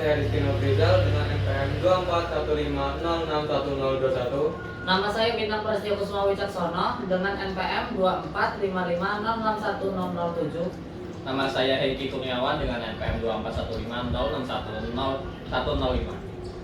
saya Rizky Nofrizal dengan NPM 2415061021. Nama saya Bintang Prasetyo Kusuma Wicaksono dengan NPM 2455661007. Nama saya Heki Kurniawan dengan NPM 2415061005.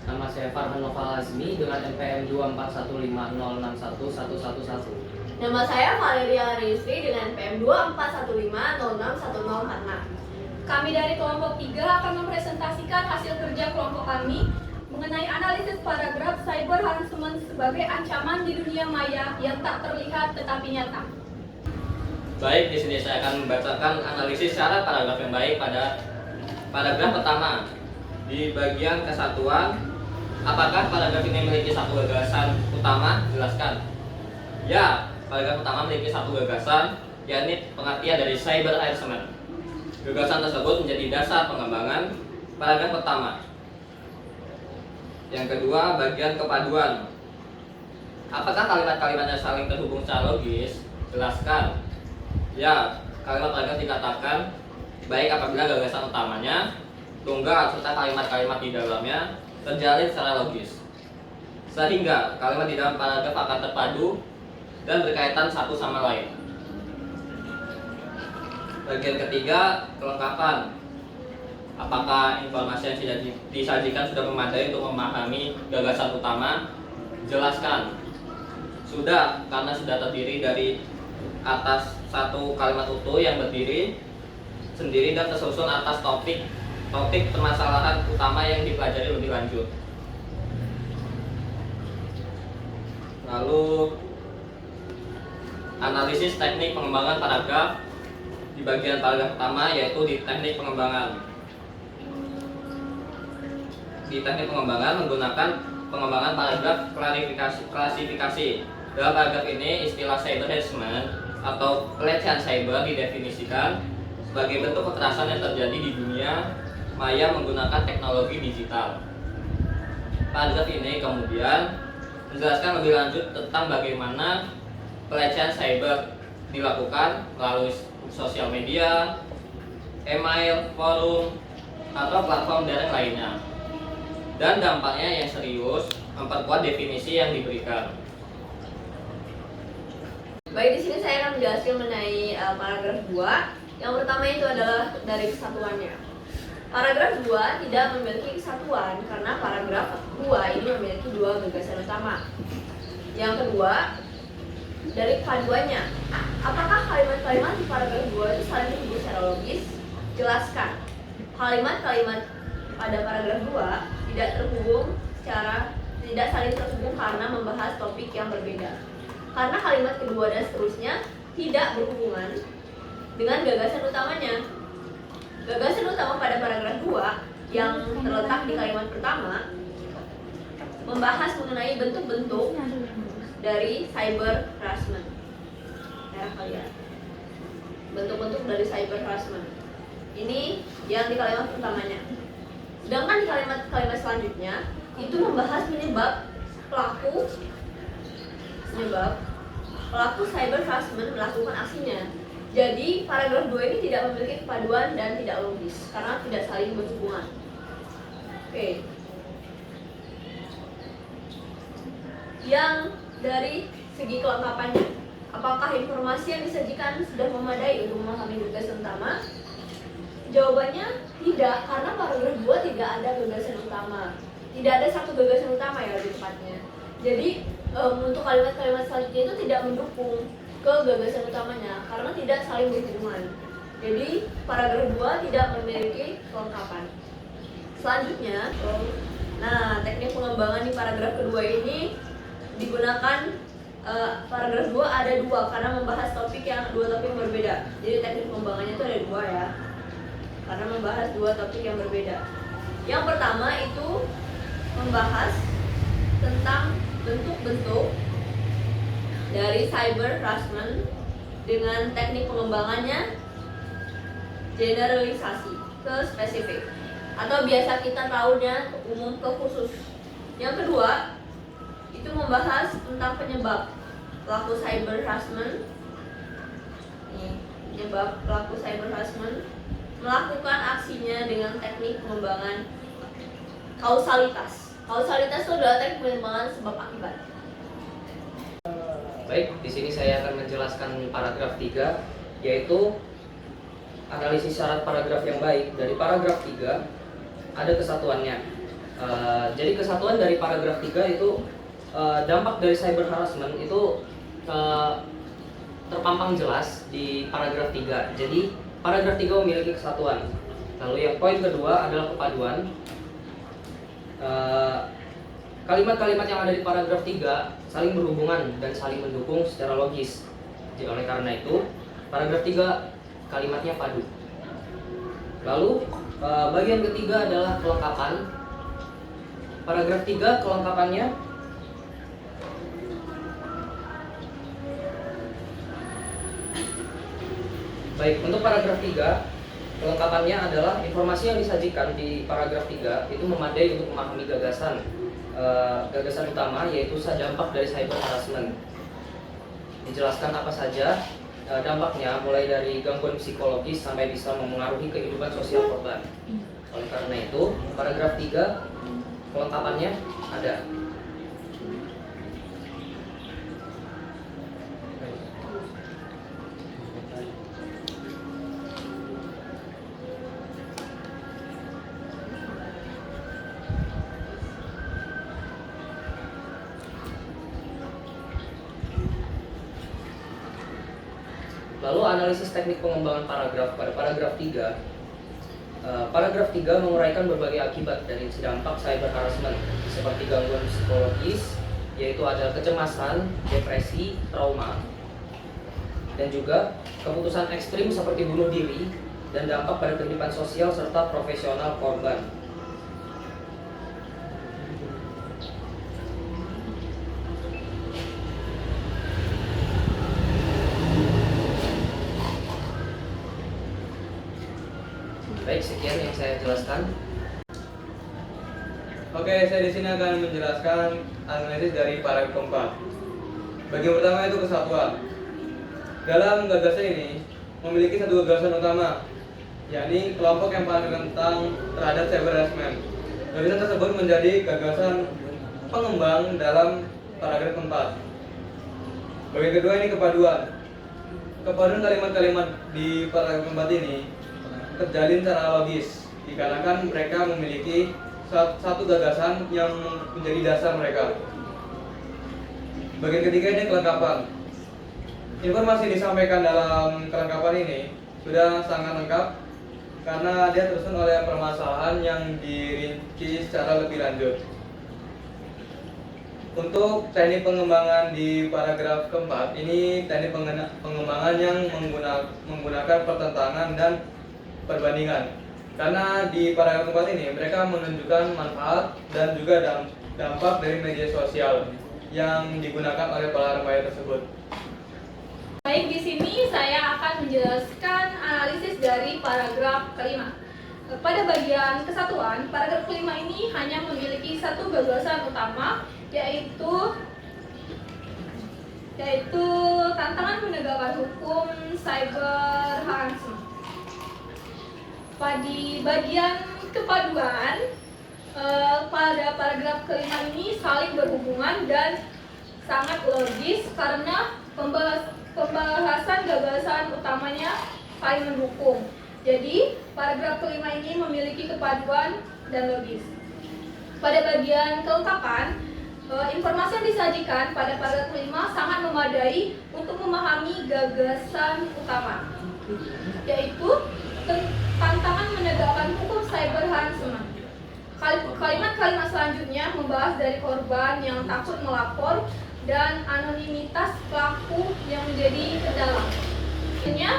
Nama saya Farhan Noval Azmi dengan NPM 2415061111. Nama saya Valeria Rizky dengan NPM 2415061046. Kami dari kelompok 3 akan mempresentasikan hasil kerja kelompok kami mengenai analisis paragraf cyber harassment sebagai ancaman di dunia maya yang tak terlihat tetapi nyata. Baik, di sini saya akan membacakan analisis syarat paragraf yang baik pada paragraf pertama. Di bagian kesatuan, apakah paragraf ini memiliki satu gagasan utama? Jelaskan. Ya, paragraf pertama memiliki satu gagasan, yakni pengertian dari cyber harassment. Gagasan tersebut menjadi dasar pengembangan paragraf pertama. Yang kedua, bagian kepaduan. Apakah kalimat-kalimatnya saling terhubung secara logis? Jelaskan. Ya, kalimat paragraf dikatakan baik apabila gagasan utamanya, tunggal serta kalimat-kalimat di dalamnya terjalin secara logis, sehingga kalimat di dalam paragraf akan terpadu dan berkaitan satu sama lain. Bagian ketiga, kelengkapan. Apakah informasi yang sudah disajikan sudah memadai untuk memahami gagasan utama? Jelaskan. Sudah, karena sudah terdiri dari atas satu kalimat utuh yang berdiri sendiri dan tersusun atas topik permasalahan utama yang dipelajari lebih lanjut. Lalu analisis teknik pengembangan paragraf di bagian paragraf pertama, yaitu di teknik pengembangan. Di teknik pengembangan menggunakan pengembangan paragraf klasifikasi. Dalam paragraf ini istilah cyber harassment atau pelecehan cyber didefinisikan sebagai bentuk kekerasan yang terjadi di dunia maya menggunakan teknologi digital. Paragraf ini kemudian menjelaskan lebih lanjut tentang bagaimana pelecehan cyber dilakukan melalui sosial media, email, forum, atau platform daring lainnya, dan dampaknya yang serius memperkuat definisi yang diberikan. Baik, di sini saya akan menjelaskan mengenai paragraf 2. Yang pertama itu adalah dari kesatuannya. Paragraf 2 tidak memiliki kesatuan karena paragraf 2 ini memiliki dua gagasan utama. Yang kedua, dari kepaduannya. Apakah kalimat-kalimat di paragraf 2 itu saling terhubung secara logis? Jelaskan. Kalimat-kalimat pada paragraf 2 tidak saling terhubung karena membahas topik yang berbeda. Karena kalimat kedua dan seterusnya tidak berhubungan dengan gagasan utamanya. Gagasan utama pada paragraf 2 yang terletak di kalimat pertama membahas mengenai bentuk-bentuk dari cyber harassment. Bentuk-bentuk dari cyber harassment. Ini yang di kalimat pertamanya. Sedangkan di kalimat selanjutnya itu membahas penyebab pelaku cyber harassment melakukan aksinya. Jadi paragraf 2 ini tidak memiliki kepaduan dan tidak logis karena tidak saling berhubungan. Oke. Yang dari segi kelengkapannya, apakah informasi yang disajikan sudah memadai untuk memahami gagasan utama? Jawabannya tidak, karena paragraf 2 tidak ada gagasan utama. Tidak ada satu gagasan utama ya lebih tepatnya. Jadi untuk kalimat-kalimat selanjutnya itu tidak mendukung ke gagasan utamanya karena tidak saling berhubungan. Jadi paragraf 2 tidak memiliki kelengkapan. Selanjutnya, teknik pengembangan di paragraf kedua ini digunakan. Paragraf 2 ada dua karena membahas dua topik yang berbeda. Jadi teknik pengembangannya itu ada dua ya, karena membahas dua topik yang berbeda. Yang pertama itu membahas tentang bentuk-bentuk dari cyber harassment dengan teknik pengembangannya generalisasi ke spesifik, atau biasa kita tahunya umum ke khusus. Yang kedua itu membahas tentang penyebab pelaku cyber harassment. Penyebab pelaku cyber harassment melakukan aksinya dengan teknik pengembangan kausalitas. Kausalitas itu adalah teknik pengembangan sebab akibat. Baik, di sini saya akan menjelaskan paragraf 3, yaitu analisis syarat paragraf yang baik. Dari paragraf 3 ada kesatuannya. Jadi kesatuan dari paragraf 3 itu dampak dari cyber harassment itu terpampang jelas di paragraf 3. Jadi paragraf 3 memiliki kesatuan. Lalu yang poin kedua adalah kepaduan. Kalimat-kalimat yang ada di paragraf 3 saling berhubungan dan saling mendukung secara logis. Jadi oleh karena itu, paragraf 3 kalimatnya padu. Lalu bagian ketiga adalah kelengkapan. Paragraf 3 kelengkapannya baik, untuk paragraf 3 kelengkapannya adalah informasi yang disajikan di paragraf 3 itu memadai untuk memahami gagasan utama, yaitu dampak dari cyber harassment. Dijelaskan apa saja dampaknya, mulai dari gangguan psikologis sampai bisa memengaruhi kehidupan sosial korban. Oleh karena itu, paragraf 3 kelengkapannya ada. Lalu analisis teknik pengembangan paragraf pada paragraf 3. Paragraf 3 menguraikan berbagai akibat dari dampak cyber harassment seperti gangguan psikologis, yaitu ada kecemasan, depresi, trauma, dan juga keputusan ekstrim seperti bunuh diri dan dampak pada kehidupan sosial serta profesional korban. Baik, sekian yang saya jelaskan. Oke, saya di sini akan menjelaskan analisis dari paragraf keempat. Bagian pertama itu kesatuan. Dalam gagasan ini memiliki satu gagasan utama, yakni kelompok yang paling rentan terhadap cyber harassment. Gagasan tersebut menjadi gagasan pengembang dalam paragraf keempat. Bagian kedua ini kepaduan. Kepaduan kalimat-kalimat di paragraf keempat ini terjalin secara logis dikarenakan mereka memiliki satu gagasan yang menjadi dasar mereka. Bagian ketiga ini kelengkapan. Informasi yang disampaikan dalam kelengkapan ini sudah sangat lengkap karena dia tersusun oleh permasalahan yang dirinci secara lebih lanjut. Untuk teknik pengembangan di paragraf keempat ini teknik pengembangan yang menggunakan pertentangan dan perbandingan, karena di paragraf keempat ini mereka menunjukkan manfaat dan juga dampak dari media sosial yang digunakan oleh para remaja tersebut. Baik, di sini saya akan menjelaskan analisis dari paragraf kelima. Pada bagian kesatuan, paragraf kelima ini hanya memiliki satu gagasan utama, yaitu tantangan penegakan hukum cyber harassment. Pada bagian kepaduan, pada paragraf kelima ini saling berhubungan dan sangat logis karena pembahasan gagasan utamanya saling mendukung. Jadi, paragraf kelima ini memiliki kepaduan dan logis. Pada bagian kelengkapan, informasi yang disajikan pada paragraf kelima sangat memadai untuk memahami gagasan utama, yaitu tantangan menegakkan hukum cyber harassment. Kalimat-kalimat selanjutnya membahas dari korban yang takut melapor dan anonimitas pelaku yang menjadi kendala. Selanjutnya,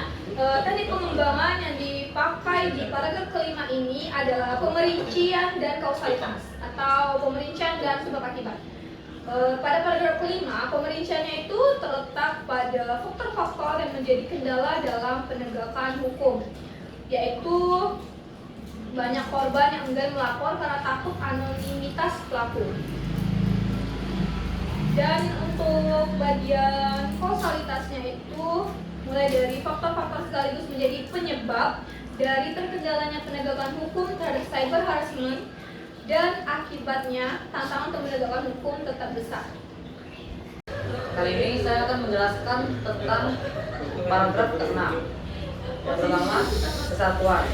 teknik pengembangan yang dipakai di paragraf kelima ini adalah pemerincian dan kausalitas atau pemerincian dan sebab akibat. Pada paragraf kelima, pemerinciannya itu terletak pada faktor-faktor yang menjadi kendala dalam penegakan hukum, yaitu banyak korban yang enggan melapor karena takut anonimitas pelaku. Dan untuk bagian kausalitasnya itu mulai dari faktor-faktor sekaligus menjadi penyebab dari terkendalanya penegakan hukum terhadap cyber harassment dan akibatnya tantangan untuk menegakkan hukum tetap besar. Kali ini saya akan menjelaskan tentang paragraf ke-6. Yang pertama, kesatuan.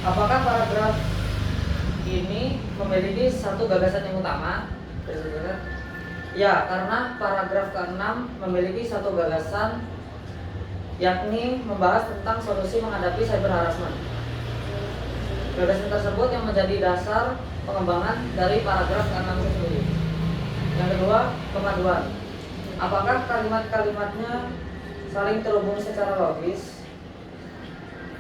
Apakah paragraf ini memiliki satu gagasan yang utama? Ya, karena paragraf ke-6 memiliki satu gagasan, yakni membahas tentang solusi menghadapi cyber harassment. Gagasan tersebut yang menjadi dasar pengembangan dari paragraf ke-6 itu sendiri. Yang kedua, pemaduan. Apakah kalimat-kalimatnya saling terhubung secara logis?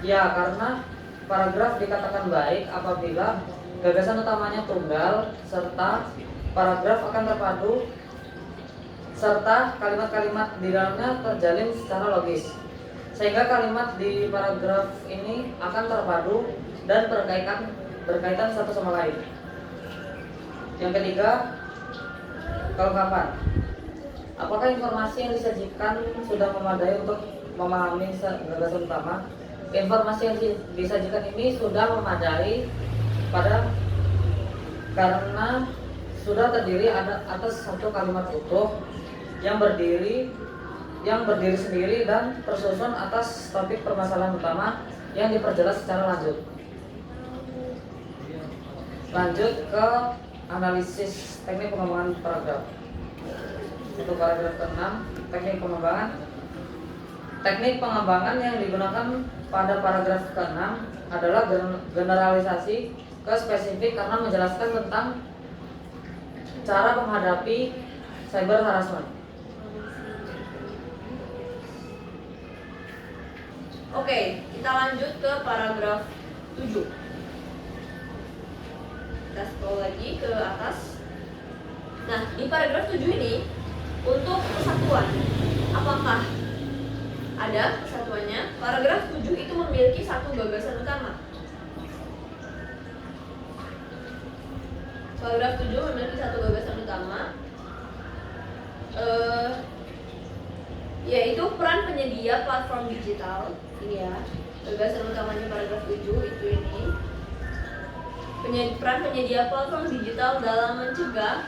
Ya, karena paragraf dikatakan baik apabila gagasan utamanya tunggal serta paragraf akan terpadu serta kalimat-kalimat di dalamnya terjalin secara logis, sehingga kalimat di paragraf ini akan terpadu dan berkaitan satu sama lain. Yang ketiga, kelengkapan. Apakah informasi yang disajikan sudah memadai untuk memahami gagasan utama? Informasi yang disajikan ini sudah memadai karena sudah terdiri atas satu kalimat utuh yang berdiri sendiri dan tersusun atas topik permasalahan utama yang diperjelas secara lanjut. Lanjut ke analisis teknik pengembangan paragraf. Untuk paragraf ke-6, teknik pengembangan. Teknik pengembangan yang digunakan pada paragraf ke-6 adalah generalisasi ke spesifik karena menjelaskan tentang cara menghadapi cyber harassment. Oke, kita lanjut ke paragraf 7. Kita scroll lagi ke atas. Nah, di paragraf 7 ini untuk kesatuan, apakah ada kesatuannya? Paragraf 7 itu memiliki satu gagasan utama. Paragraf 7 memiliki satu gagasan utama, yaitu peran penyedia platform digital. Ini ya, gagasan utamanya paragraf 7 itu ini. Peran penyedia platform digital dalam mencegah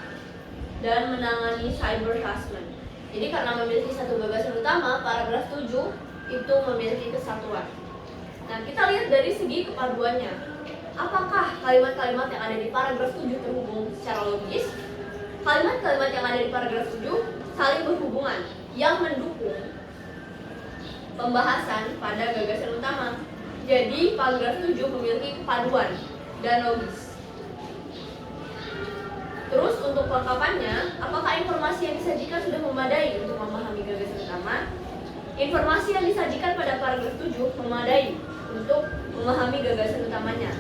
dan menangani cyber harassment. Jadi karena memiliki satu gagasan utama, paragraf 7 itu memiliki kesatuan. Nah, kita lihat dari segi kepaduannya. Apakah kalimat-kalimat yang ada di paragraf 7 terhubung secara logis? Kalimat-kalimat yang ada di paragraf 7 saling berhubungan yang mendukung pembahasan pada gagasan utama. Jadi paragraf 7 memiliki kepaduan dan logis. Terus untuk kelengkapannya, apakah informasi yang disajikan sudah memadai untuk memahami gagasan utama? Informasi yang disajikan pada paragraf 7 memadai untuk memahami gagasan utamanya.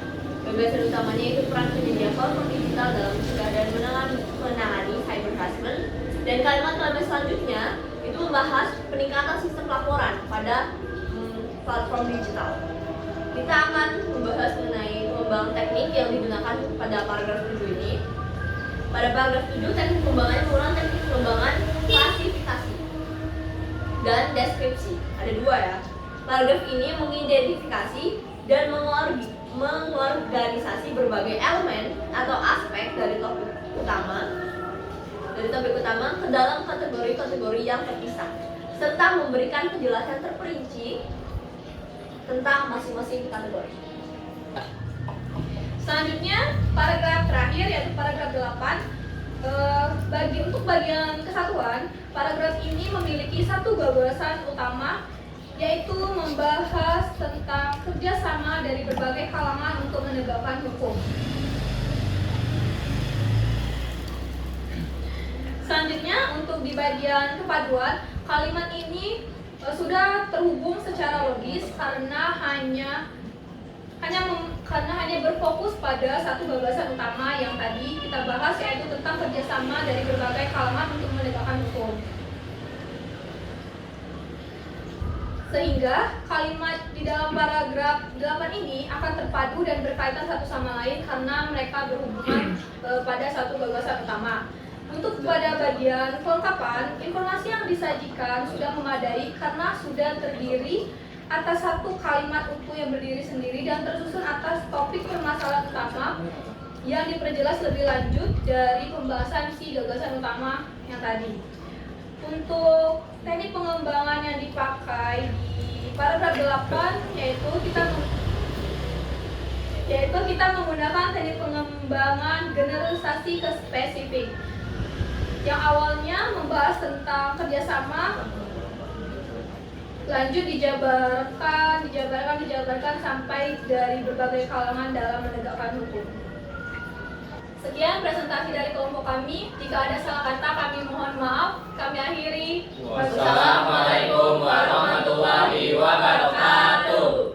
Gagasan utamanya itu peran penyedia platform digital dalam mencegah dan menangani cyber harassment. Dan kalimat-kalimat selanjutnya itu membahas peningkatan sistem laporan pada platform digital. Kita akan membahas mengenai pengembangan teknik yang digunakan pada paragraf 7 ini. Pada paragraf 7, teknik pengembangannya menggunakan teknik pengembangan klasifikasi dan deskripsi. Ada dua ya. Paragraf ini mengidentifikasi dan mengorganisasi berbagai elemen atau aspek dari topik utama ke dalam kategori-kategori yang terpisah, serta memberikan penjelasan terperinci tentang masing-masing kategori. Selanjutnya, paragraf terakhir yaitu paragraf 8. Untuk bagian kesatuan, paragraf ini memiliki satu gagasan utama, yaitu membahas tentang kerjasama dari berbagai kalangan untuk menegakkan hukum. Selanjutnya, untuk di bagian kepaduan, kalimat ini sudah terhubung secara logis karena hanya berfokus pada satu gagasan utama yang tadi kita bahas, yaitu tentang kerjasama dari berbagai kalangan untuk menegakkan hukum. Sehingga kalimat di dalam paragraf 8 ini akan terpadu dan berkaitan satu sama lain karena mereka berhubungan pada satu gagasan utama. Untuk pada bagian kelengkapan, informasi yang disajikan sudah memadai karena sudah terdiri atas satu kalimat utuh yang berdiri sendiri dan tersusun atas topik permasalahan utama yang diperjelas lebih lanjut dari pembahasan si gagasan utama yang tadi. Untuk teknik pengembangan yang dipakai di paragraf 8 yaitu kita menggunakan teknik pengembangan generalisasi ke spesifik. Yang awalnya membahas tentang kerjasama, lanjut dijabarkan sampai dari berbagai kalangan dalam menegakkan hukum. Sekian presentasi dari kelompok kami. Jika ada salah kata kami mohon maaf. Kami akhiri. Wassalamualaikum warahmatullahi wabarakatuh.